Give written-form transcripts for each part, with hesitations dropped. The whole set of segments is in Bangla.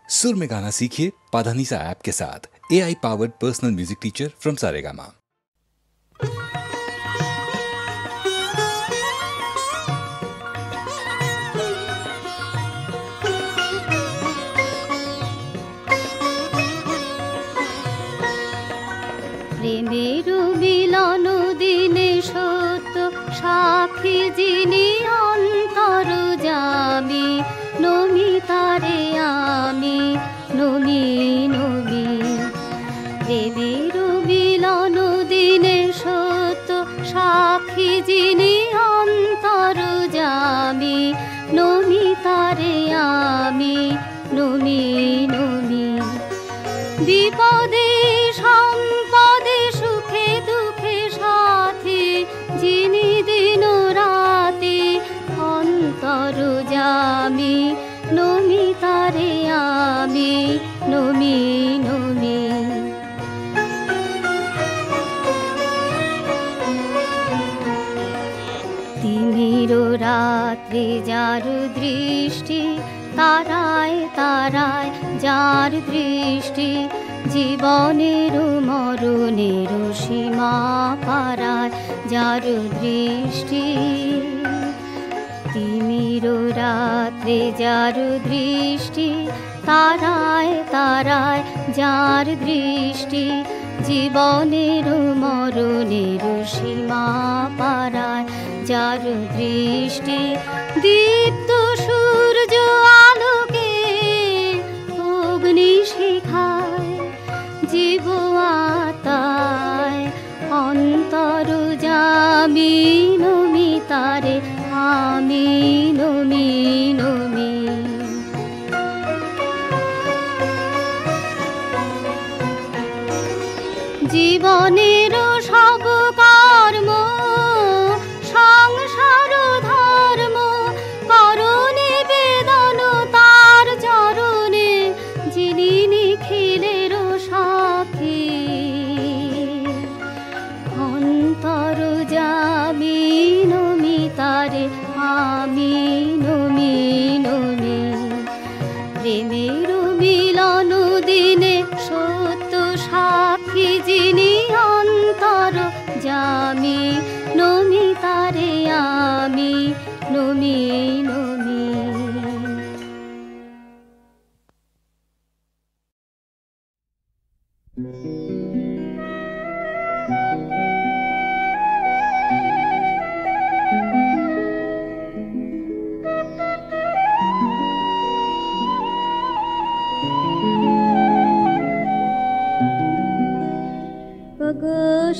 सुर में गाना सीखिए पाधानीसा ऐप के साथ। AI powered personal music teacher from Saregama. প্রেমের মিলন দিনে সত্য সাক্ষী যিনি অন্তর জামি নমিতারে আমি নমি নমি। প্রেমের মিলন দিনে সত্য সাক্ষী যিনি অন্তর জামি নমিতারে আমি নমি নমি। বিপদে সম্পদে সুখে দুঃখে সাথী যিনি দিন রাতে অন্তর জামি নমিতারে আমি নমি নমি। তিমির রাত্রি যার দৃষ্টি তারায় তারায় যার দৃষ্টি জীবনের মরণের সীমা পারায় যার দৃষ্টি। তিমির রাত্রে যার দৃষ্টি তারায় তারায় যার দৃষ্টি জীবনের মরণের সীমা পারায় যার দৃষ্টি। দীপ্ত সূর্য আলোকে অগ্নি শিখায় জীব আত্মায় অন্তর জামি নমিতারে আমি নমি নমি। জীবনের সব কর্ম সংসার ধর্ম করণে বেদন তার চরণে যিনি নিখিলের সাক্ষী অন্তর জামি নমিতারে আমি নমি নমি। প্রেমের মিলন দিনে সত্য সাক্ষী যিনি অন্তর জামি নমিতারে আমি নমি নমি।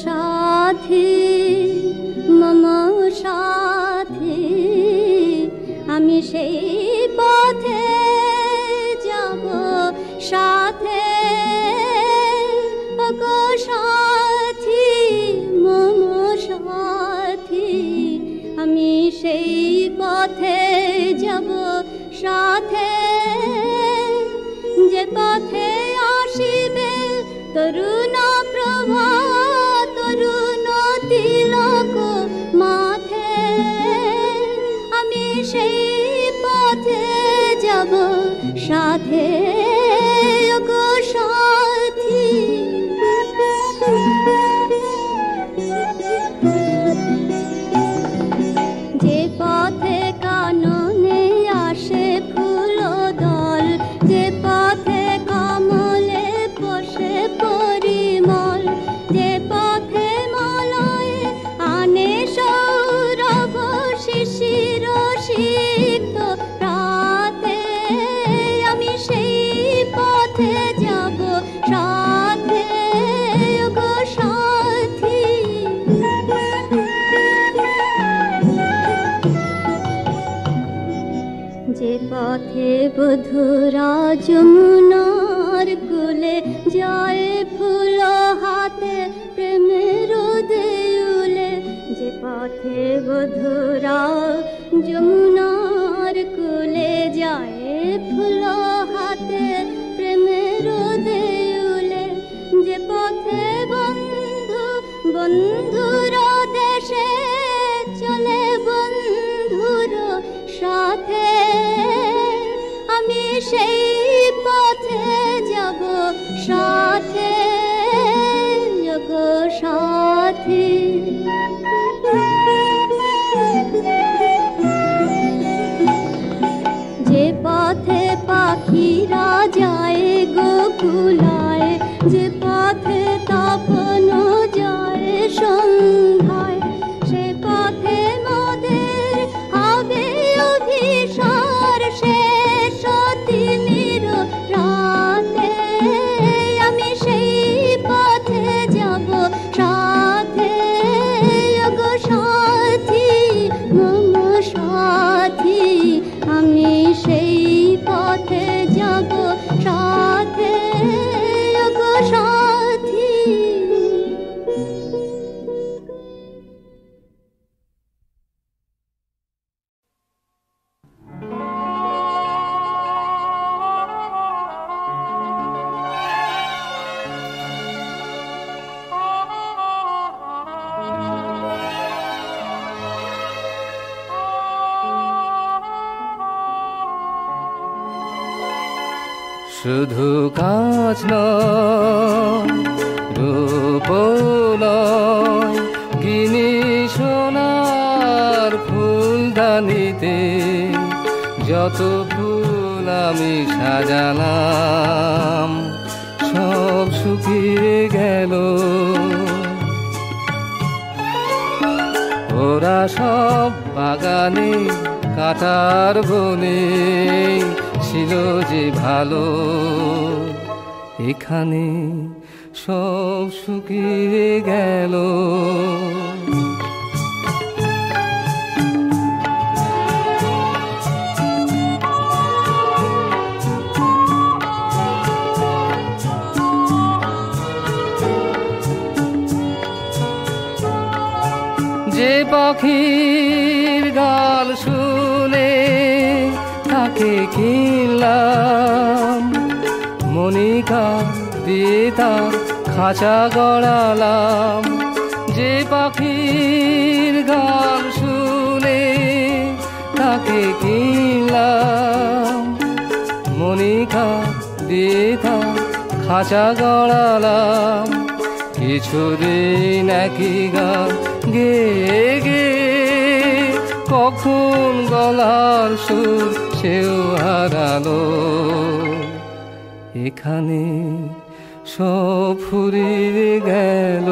সাথী মম সাথী আমি সেই পথে যাব সাথে। সাথী মম সাথী আমি সেই পথে যাব সাথে। যে পথে আসিবে তরুণ প্রভা তরুণ তিলক মাথে আমি সেই পথে যাব সাথে। গো সাথী যে পথে কাননে আসে ফুল দল যে পথে কমলে পোষে পরিমল যে পথে মলয়ে আনে সৌরভ শিশির সিক্ত প্রাতে আমি সেই পথে যাব সাথে। গো সাথী যে পথে বধুরা যমুনার কুলে যায় ফুল হাতে প্রেমের দেউলে। যে পথে বধুরা যমুনার কুলে যায় ফুল হাতে প্রেমের দেউলে। যে পথে বন্ধু বন্ধুর দেশে চলে বন্ধুর সাথে আমি সেই পথ পাখিরা যায় গোকুলায়, যে পথে তপন যায় সন্ধ্যায়, সে পথে মোদের হবে অভিসার শেষ তিমির রাতে। আমি সেই পথে যাব সাথে, গো সাথী মম সাথী, আমি সেই পথে যাব সাথে, গো সাথী। শুধু কাজ নয়, রূপ নয়, গিনি সোনার ফুলদানিতে যত ফুল আমি সাজালাম সব শুকিয়ে গেল। ওরা সব বাগানে কাঁটার বনে ছিল যে ভালো, এখানে সব শুকিয়ে গেল। যে পাখির গাল শুনে তাকে কিনলাম, মনিকা দিয়ে তার খাঁচা গড়ালাম। যে পাখির গাল শুনে তাকে কিনলাম, মনিকা দিয়ে তার খাঁচা গড়ালাম। কিছুদিন একই গান গেয়ে গেয়ে কখন গলার সুর সেও হারালো, এখানে সব ফুরিয়ে গেল।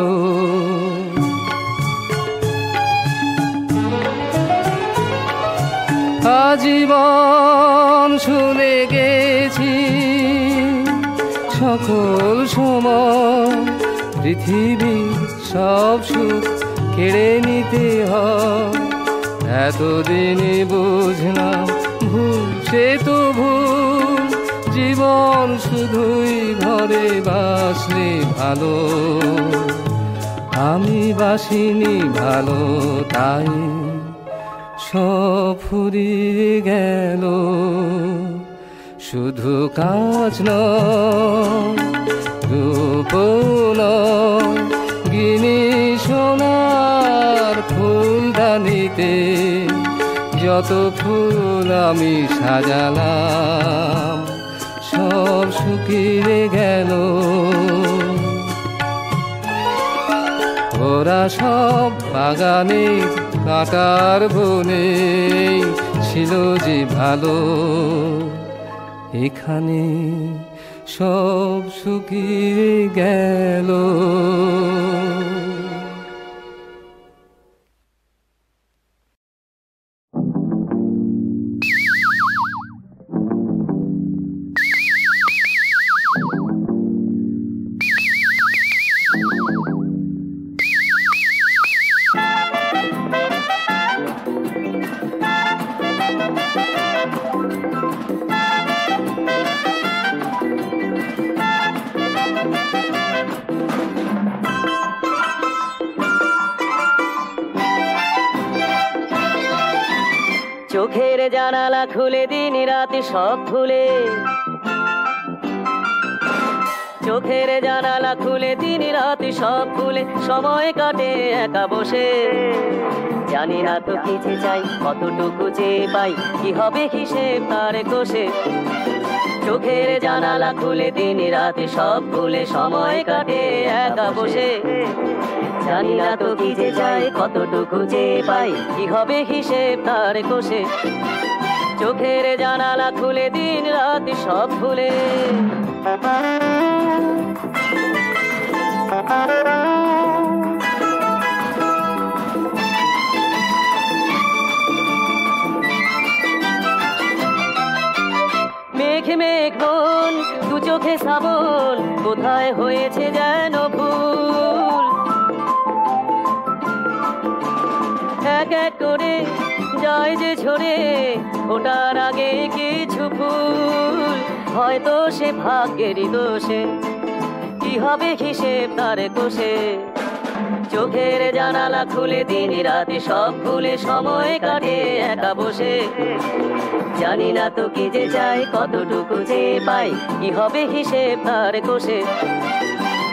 আজীবন শুনে গেছি সকল সময় পৃথিবী সব সুখ কেড়ে নিতে হয়। এতদিনে বুঝলাম ভুল সে তো ভুল, জীবন শুধুই ঘরে বাসলে ভালো। আমি বাসিনি ভালো, তাই সব ফুরিয়ে গেল। শুধু কাজ নয়, রূপ নয়, গিনি সোনার ফুলদানিতে যত ফুল আমি সাজালাম সব শুকিয়ে গেল। ওরা সব বাগানে কাঁটার বনে ছিল যে ভালো, এখানে সব শুকিয়ে গেল। চোখের জানালা খুলে দিন রাতে সব ভুলে, চোখের জানালা খুলে দিন রাতে সব ভুলে সময় কাটে একা বসে। জানি না তো কি যে চাই, কতটুকু যে পাই, কি হবে হিসেব তার কোষে। চোখের জানালা খুলে দিন রাতে সব ভুলে সময় কাটে একা বসে। জানি না তো কি যে চাই, কতটুকু যে পাই, কি হবে হিসেব তার কোষে। চোখের জানালা খুলে দিন রাত সব ভুলে। মেঘ মেঘ বন দু চোখে শ্রাবণ কোথায় হয়েছে যেন ভুল। এক এক করে যায় যে ঝরে ফোটার আগে কিছু ফুল। হয়তো সে ভাগ্যেরই দোষে, কি হবে হিসেব তার কোষে। চোখের জানালা খুলে দিন রাতে সব ভুলে সময় কাটে একা বসে। জানি না তো কি যে চাই কতটুকু যে পাই, কি হবে হিসেব তার কোষে।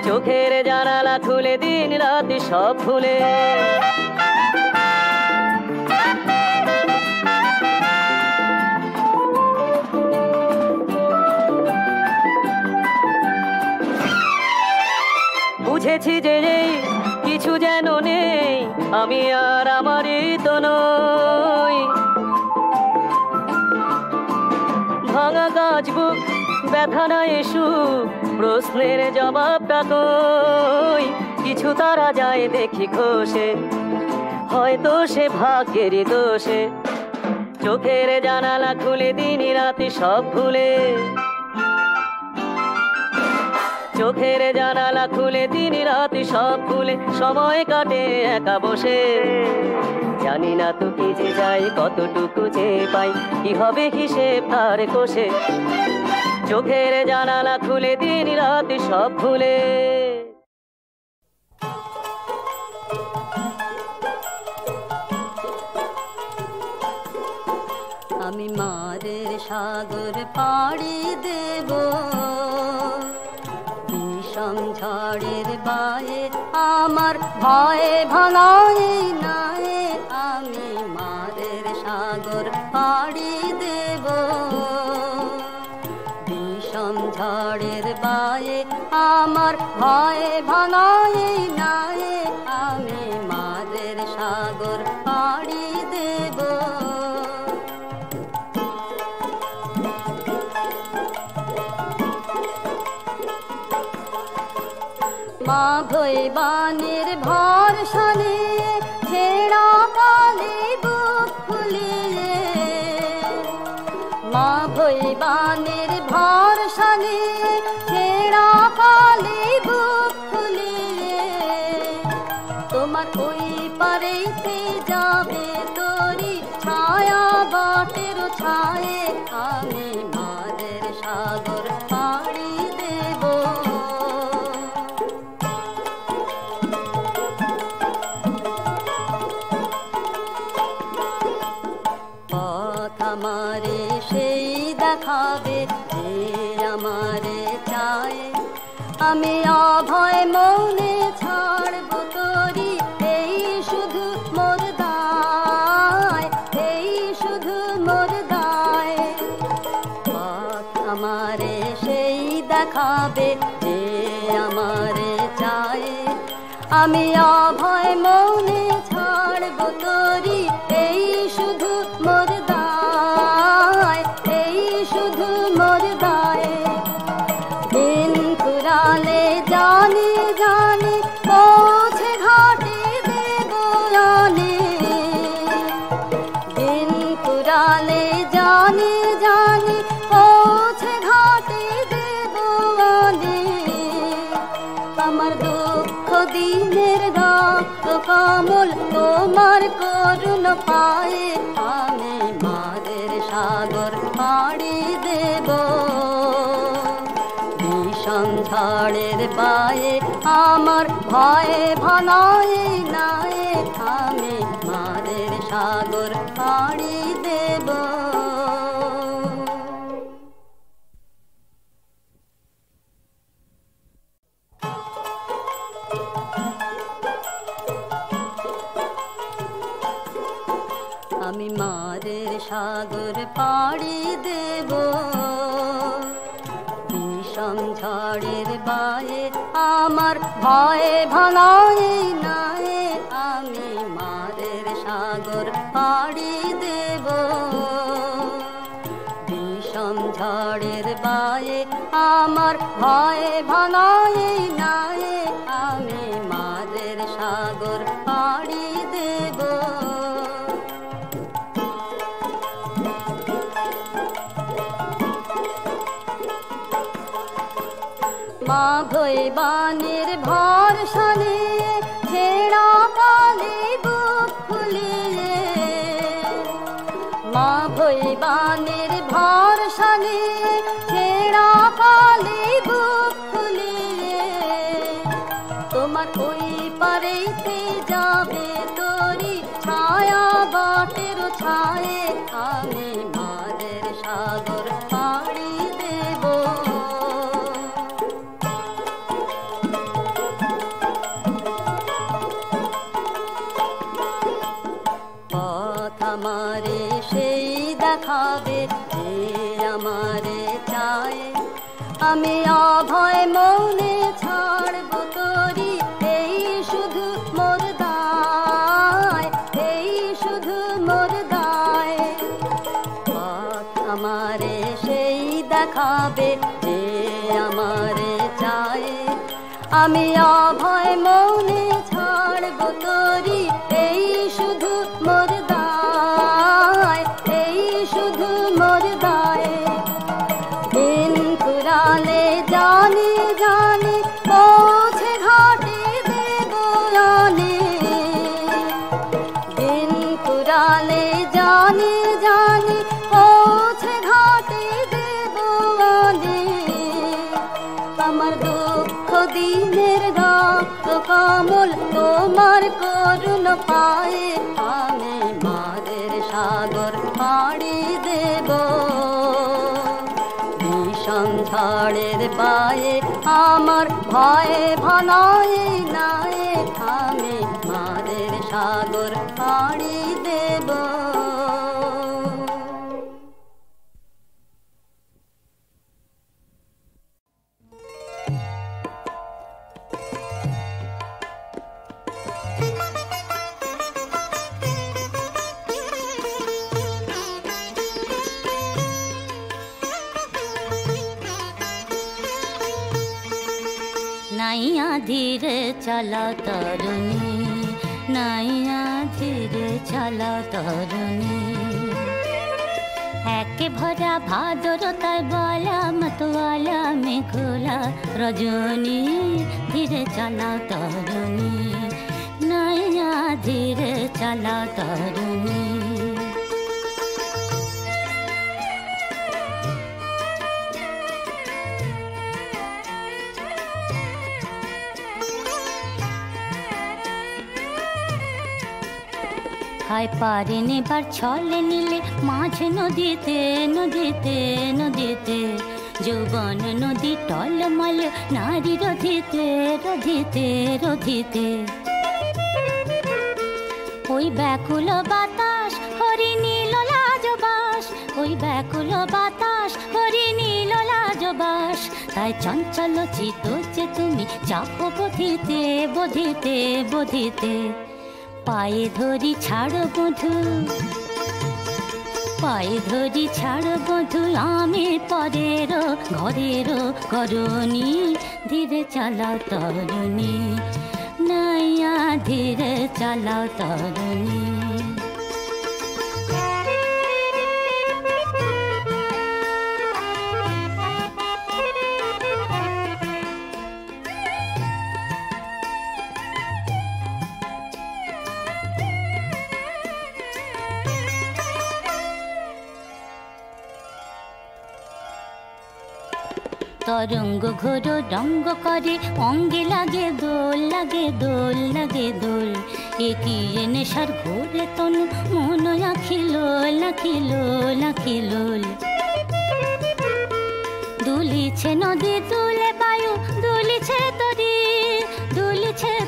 চোখের জানালা খুলে দিন রাতে সব ভুলে। বুঝেছি যে কিছু যেন নেই, আমি আর আমারই তো নই। ভাঙা গাছ বুক ব্যথা না এসু, প্রশ্নের জবাবটা কই। কিছু তারা যায় দেখি খসে, হয়তো সে ভাগ্যেরই দোষে। চোখের জানালা খুলে দিন রাতে সব ভুলে। চোখের জানালা খুলে দিন রাতে সব ভুলে সময় কাটে একা বসে। জানি না তো কি যে যাই কতটুকু যে পাই, কি হবে হিসেব তার কোষে। চোখের জানালা খুলে দিন রাতে সব ভুলে। আমি মারের সাগর পাড়ি দেব, বিষম ঝড়ের বায়ে আমার ভয়ে ভাঙাই নাই। আমি মারের সাগর পাড়ি দেব, বিষম ঝড়ের বায়ে আমার ভয়ে ভাঙাই নাই। আমি মারের সাগর পাড়ি দেব। মা ভৈবানের ভরসা নিয়ে ছেঁড়া কালে বুক ফুলিয়ে। মা ভৈবানের ভরসা নিয়ে ছেঁড়া কালে বুক ফুলিয়ে। তোমার ওই পারেতে যাবে তোরি ছায়া বাটের ছায়ে। আমি মারের সাগর পাড়ি দেব। আমারে সেই দেখাবে যে আমারে চায়। আমি অভয় মৌনে ছাড়ব তোরি এই শুধু মোর দায়, এই শুধু মোর দায়। আমারে সেই দেখাবে যে আমারে চায়। আমি অভয় মৌনে ছাড়ব তোরি এই শুধু মোর দায়, এই শুধু মোর দায়। দিন ফুরালে জানি জানি পৌঁছে ঘাটে দেব আনে। দিন ফুরালে জানি জানি পৌঁছে ঘাটে দেব আনে। আমার দুঃখ দিনের রক্ত কমল তোমার করুণ পায়ে। আমি মারের সাগর পাড়ি দেব, বিষম ঝড়ের পায়ে আমার ভয়ে ভানায় নাই। আমি মারের সাগর পাড়ি দেব। আমি মারের সাগর পাড়ি দেব, বিষম ঝড়ের বায়ে আমার ভয়ে ভাঙাই নাই। আমি মারের সাগর পাড়ি দেব। নায়ে আমার ভয়ে ভাঙায় নায়ে আমি মাঝের সাগর পাড়ি দেব মা ভৈবানের ভরসা নিয়ে ছেড়া কালে বুক ফুলিয়ে মা ভৈবানের ভরসা নিয়ে ছেড়া কালে বুক ফুলিয়ে তোমার ওই পারেতে যাবে তোরি ছায়া বাটের ছায়ে আমি মাঝের সাগর পাড়ি দেব আমারে সেই দেখাবে যে আমারে চায় আমি অভয় মৌনে ছাড়ব তোরি এই শুধু মোর দায় এই শুধু মোর দায় পথ আমারে সেই দেখাবে যে আমারে চায় আমি অভয় মৌনে ছাড়ব তোরি এই শুধু মোর দায় এই শুধু মোর দায় দিন কুরালে জানি জানি পৌঁছে ঘাটে দেব আনে দিন কুরালে জানি জানি পৌঁছে ঘাটে দেব আনে আমার দুঃখ দিনের রক্ত কমল তোমার করুণ পায়ে আমি মাঝের সাগর পাড়ি দেব ভীষণ ঝড়ের পায়ে আমার ভয়ে ভাঙায় নায়ে আমি মাঝের সাগর পাড়ি দেব नाइया धीरे चला तरुणी नाइया धीरे चला तरुणी एके भरा भादरताय बाला मतवाला मेघला रजनी धीरे चला तरुणी नाइया धीरे चला तरुणी হায় পারে নেবার ছলে নিলে মাঝ নদীতে নদীতে নদীতে যৌবন নদী টলমল নারী রধিতে রধিতে রধিতে ওই ব্যাকুল বাতাস হরি নীল লাজবাস ওই ব্যাকুল বাতাস হরি নীল লাজবাস তাই চঞ্চল চিত যে তুমি চাপ বধিতে বধিতে বধিতে পায়ে ধরি ছাড় বধু পায়ে ধরি ছাড় বধু আমি পরের ঘরের করণী ধীরে চালাও তরুণী নাইয়া ধীরে চালাও তরুণী तरंग घोर रंग करे अंगे लागे दोल लागे दोल लागे दोल एकिए नेशार घोरे तनु मन आखिलोल आखिलोल आखिलोल दुलिछे नदी दुले बायु दुलिछे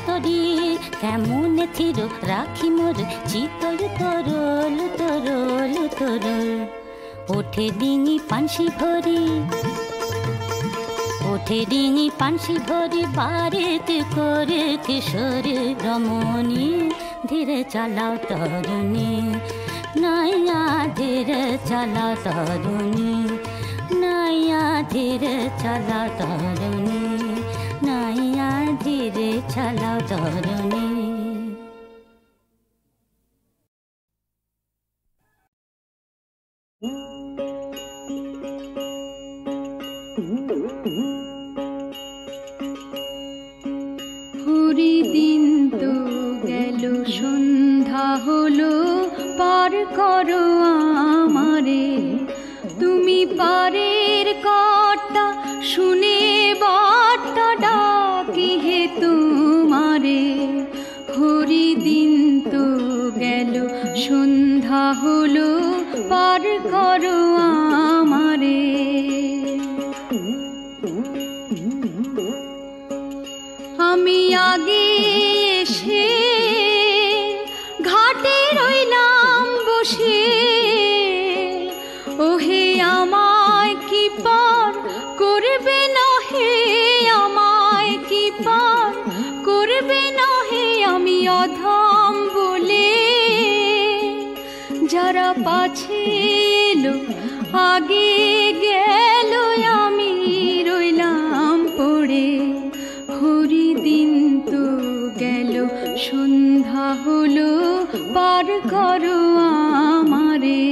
तरी केमन थिर राखी मोर चितल तरल तरल तरल ओठे डिंगी पांसी भरी ওঠে ডিঙি পানসি ভরি বাড়িতে করে কিশোর রমণী ধীরে চালাও তরুণী নাইয়া ধীরে চালাও তরুণী নাইয়া ধীরে চালাও তরুণী, নাইয়া ধীরে চালাও তরুণী। হরিদিন তো গেল, সন্ধ্যা হলো, পার করো আমারে। তুমি পারের কর্তা, শুনে বার্তা ডাকি হে তোমারে। হরিদিন তো গেল, সন্ধ্যা হলো, পার করো আমারে। আমি আগে এসে ঘাটে রইলাম বসে, ওহে আমায় কি পার করবে না হে, আমায় কি পার করবে না হে। আমি অধম বলে যারা পাছে এলো, আগে গেল, আমি রইলাম পড়ে। হরিদিন তো গেল, সন্ধ্যা হলো, পার করো আমারে।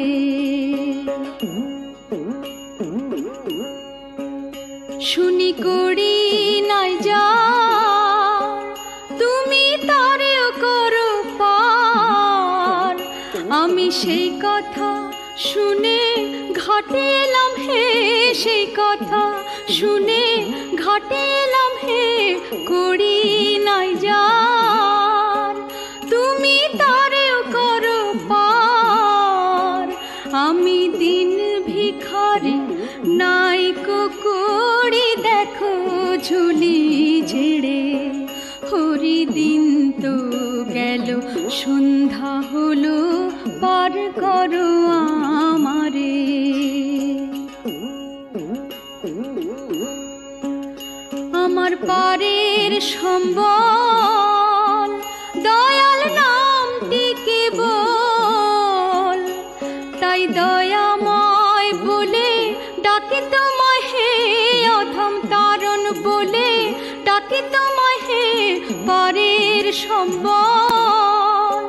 শুনি করি নাই যা, তুমি তারেও করো পার। আমি সেই কথা শুনে ঘাটে এলাম হে, সেই কথা শুনে ঘাটে এলাম হে। করি নাই যার, তুমি তারেও করো পার। আমি দিন ভিখারি, নাইকো করি, দেখো ঝুলি ঝেড়ে। হরিদিন তো গেল, সন্ধ্যা হলো, পার করো আমারে। আমার পারের সম্বল, দয়াল নামটি কেবল। তাই দয়াময় বলে ডাকি তোমায় হে, অধম তারণ বলে ডাকি তোমায় হে। পারের সম্বল,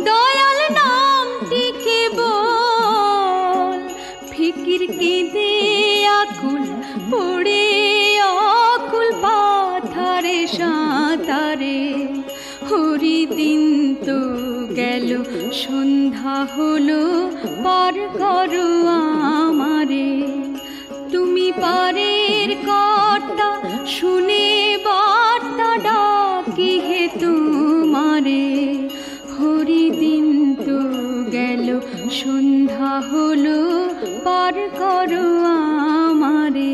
দয়াল নামটি কেবল। ফিকির কেঁদে আকুল পড়ে, অকুল পাথারে সাঁতারে। হরিদিন তো গেল, সন্ধ্যা হলো, পার করো আমারে। তুমি পারের কর্তা, শুনে বার্তা ডাকি হে তোমারে। হরিদিন তো গেল, সন্ধ্যা হলো, পার করো আমারে।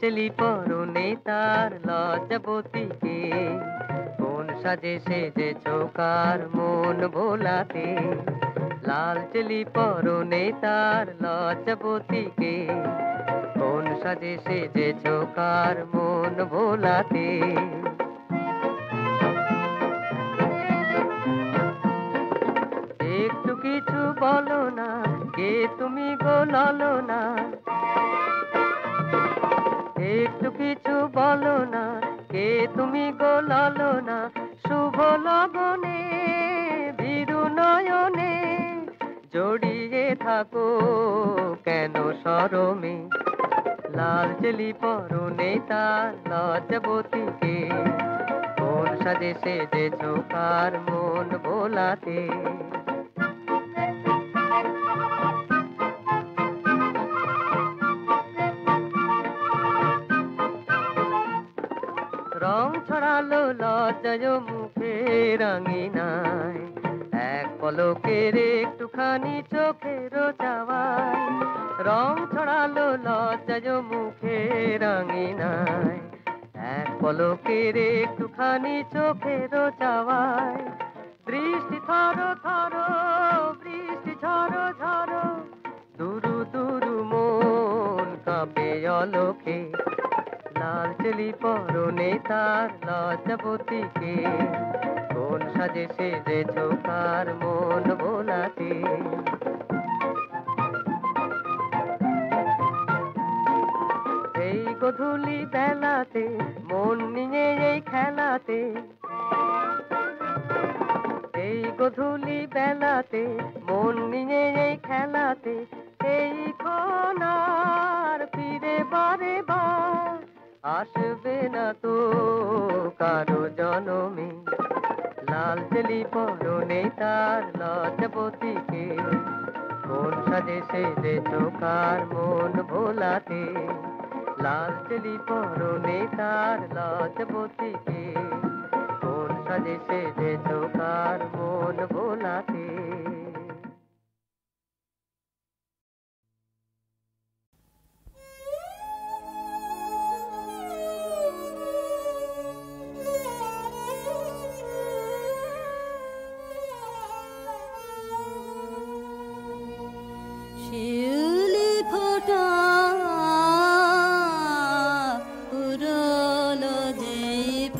চেলি পরনে তার লজ্জাবতীকে, কোন সাজে সেজে চৌকার মন ভোলাতে। লাল চেলি পরনে তার লজ্জাবতীকে, কোন সাজে সেজে চৌকার মন ভোলাতে। একটু কিছু বলো না, কে তুমি গো ললনা। একটু কিছু বলো না, কে তুমি গো ললনা। শুভ লগনে ভীরু নয়নে জড়িয়ে থাকো কেন শরমে। লাল চেলি পরনে তার লজ্জাবতীকে, কোন সাজে সেজে চৌকার মন ভোলাতে। রং ছড়ালো লজ্জায় মুখে রাঙিনায়, এক পলকের একটুখানি চোখের চাওয়ায় রং ছড়ালো লজ্জায় মুখে রাঙিনায়। এক পলকের একটুখানি চোখের চাওয়ায় দৃষ্টি থরো থরো, বৃষ্টি ঝরো ঝরো, দুরু দুরু মন কাঁপে অলোকে। লাল চেলি পরনে তার লজ্জাবতীকে, কোন সাজে সেজেছ কার মন বোলাতে। এই গধূলি বেলাতে মন নিয়ে এই খেলাতে, এই গধূলি বেলাতে মন নিয়ে এই খেলাতে, এই ক্ষণার ফিরে বারে বার আসবে না তো কারো জনমে। লাল চেলি পরনে তার লজ্জাবতীকে, কোন সাজে সেজেছ কার মন ভোলাতে। লাল চেলি পরনে তার লজ্জাবতীকে, কোন সাজে সেজেছ কার মন ভোলাতে। শিউলি ফোটা পুরলো যে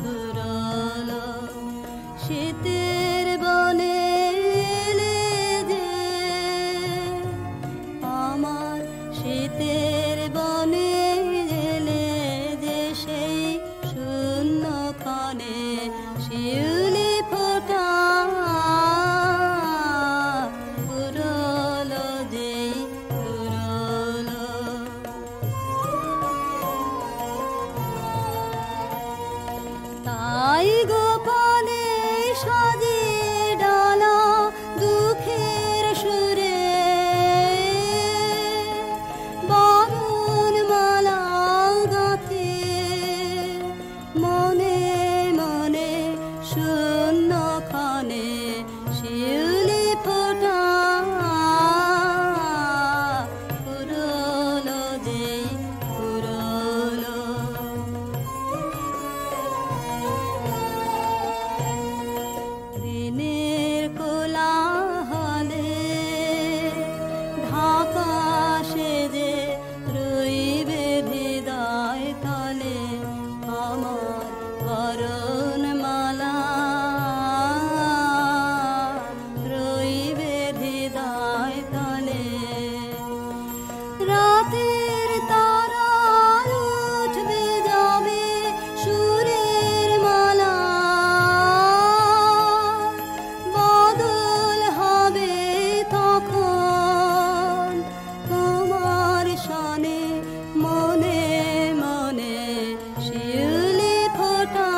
পুরলো, শীতের বনে এলে যে আমার, শীতের বনে এলে যে সেই শূন্য ক্ষণে। শিউলি ফোটা পুরলো যে পুরলো, তাই গোপনে সাজিয়ে ডালা দুঃখের সুরে, বাঁধন মালা গাঁথে মনে মনে শূন্য ক্ষণে। শিউলি ফোটা পুরলো যে পুরলো, দিনের কোলাহলে ঢাকা সেজে রইবে হৃদয় তলে আমার বরণমালা, রইবে হৃদয় তলে। রাতের তারা উঠবে যাবে সুরের মালা, বদল হবে তখন তোমার সনে মনে মনে। শিউলি ফোটা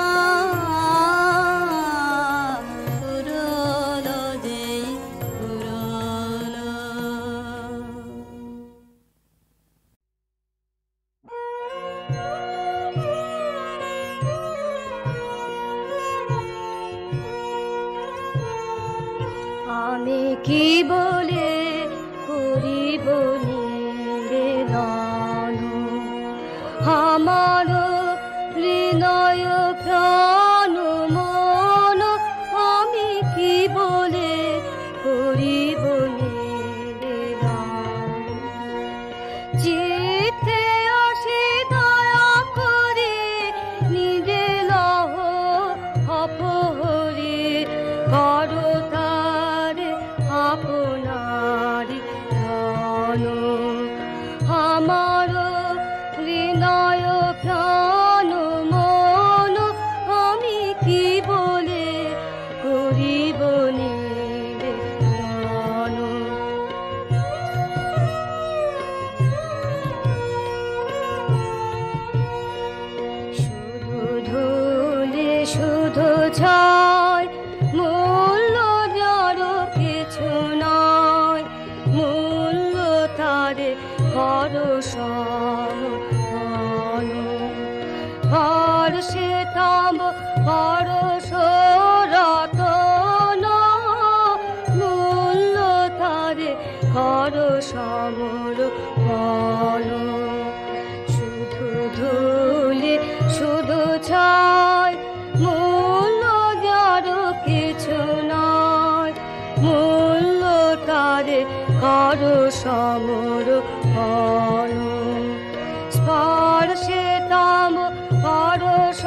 পুরলো যে পুরলো। আমি কি বলে করিব নিবেদন, আমার হৃদয় প্রাণ মন, আমি কি বলে করিব নিবেদন। চিত্তে আসে দয়া করে নিজে লহ অপহরি, করো তার আপনার ধন। আমার হৃদয় প্রাণ মন, আমি কি বলে করিব নিবেদন। শুধু ধুলে শুধু ছায়, মূল্য যার কিছু নয়, মূল্য তার পরশন। হর্ষে তব পরশ রতন, সমরূপণ স্পর্শে তম পরশ